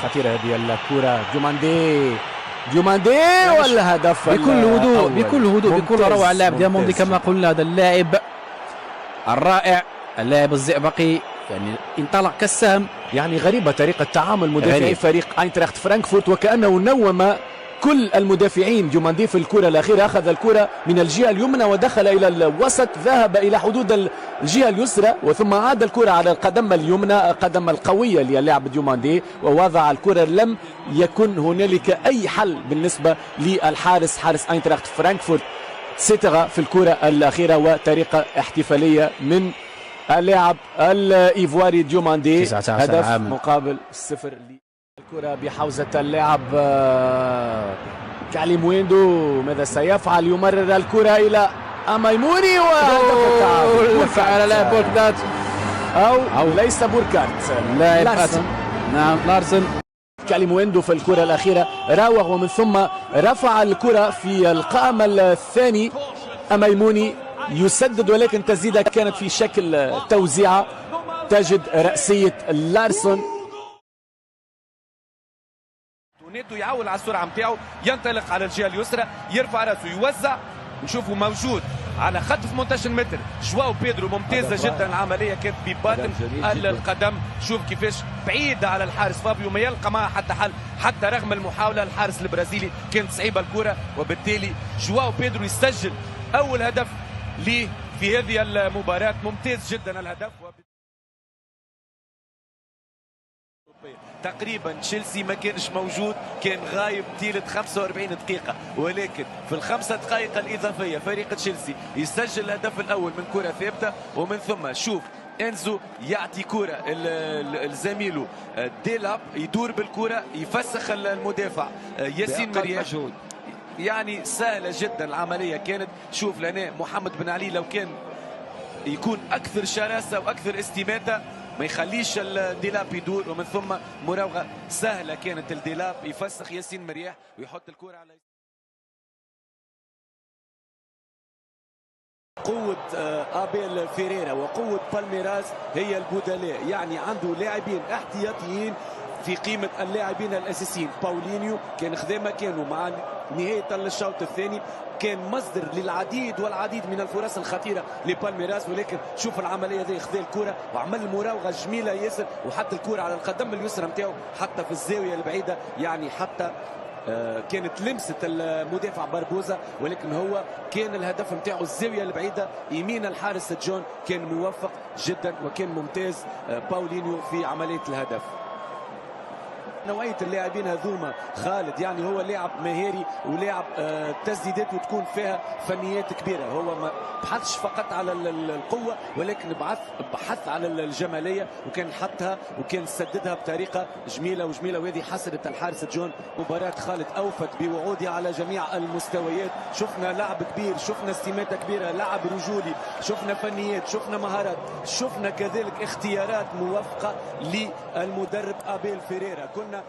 خطيرة هذه الكرة. جوماندي والهدف بكل هدوء بكل هدوء بكل روعة. اللاعب دياموندي كما قلنا هذا اللاعب الرائع، اللاعب الزئبقي، يعني انطلق كالسهم. يعني غريبة طريقة تعامل مدافعي فريق اينتراخت فرانكفورت، وكأنه نوم كل المدافعين. جوماندي في الكرة الأخيرة أخذ الكرة من الجهة اليمنى ودخل إلى الوسط، ذهب إلى حدود الجهة اليسرى وثم عاد الكرة على القدم اليمنى، القدم القوية للاعب جوماندي، ووضع الكرة. لم يكن هنالك أي حل بالنسبة للحارس، حارس اينتراخت فرانكفورت ستغى في الكرة الأخيرة، وطريقة احتفالية من اللاعب الإيفواري جوماندي. هدف مقابل 0. الكرة بحوزة اللاعب كاليمويندو، ماذا سيفعل؟ يمرر الكرة إلى أمايموني وهدف التعادل. فعل لاعب بوركارت أو ليس بوركارت، لارسن. نعم لارسن. كاليمويندو في الكرة الأخيرة راوغ ومن ثم رفع الكرة في القائم الثاني. أمايموني يسدد ولكن تسديدة كانت في شكل توزيعة، تجد رأسية لارسون. نيتو يعول على السرعه نتاعو، ينطلق على الجهه اليسرى، يرفع راسه، يوزع، نشوفه موجود على خط 18 متر. جواو بيدرو ممتازه جدا العمليه، كانت بباطن القدم. شوف كيفاش بعيده على الحارس فابيو، ما يلقى معها حتى حل، حتى رغم المحاوله الحارس البرازيلي كانت صعيبه الكره، وبالتالي جواو بيدرو يسجل اول هدف ليه في هذه المباراه. ممتاز جدا الهدف. تقريبا تشيلسي ما كانش موجود، كان غايب طيلة 45 دقيقة، ولكن في الخمسة دقائق الإضافية فريق تشيلسي يسجل الهدف الأول من كرة ثابتة، ومن ثم شوف انزو يعطي كرة الزميله ديلاب، يدور بالكرة يفسخ المدافع ياسين مرياح. يعني سهلة جدا العملية كانت. شوف لنا محمد بن علي لو كان يكون أكثر شراسة وأكثر استماتة ما يخليش الديلاب يدور، ومن ثم مراوغه سهله كانت الديلاب يفسخ ياسين مرياح ويحط الكره على قوة أبيل فيريرا وقوة بالميراس هي البدلاء. يعني عنده لاعبين احتياطيين في قيمة اللاعبين الأساسيين. باولينيو كان خذا مكانه مع نهاية الشوط الثاني، كان مصدر للعديد والعديد من الفرص الخطيرة لبالميراس، ولكن شوف العملية دي، خذا الكرة وعمل مراوغة جميلة ياسر، وحط الكرة على القدم اليسرى نتاعو حتى في الزاوية البعيدة. يعني حتى كانت لمسة المدافع باربوزا، ولكن هو كان الهدف نتاعو الزاوية البعيدة يمين الحارس جون. كان موفق جدا وكان ممتاز باولينيو في عملية الهدف. نوعية اللاعبين هذوما خالد يعني هو لاعب مهاري ولاعب تسديدات وتكون فيها فنيات كبيرة. هو ما بحثش فقط على القوة، ولكن بحث على الجمالية، وكان حطها وكان سددها بطريقة جميلة وهذه حسنت الحارس جون. مباراة خالد أوفت بوعودها على جميع المستويات. شفنا لعب كبير، شفنا استماتة كبيرة، لعب رجولي، شفنا فنيات، شفنا مهارات، شفنا كذلك اختيارات موفقة للمدرب أبيل فيريرا. كنا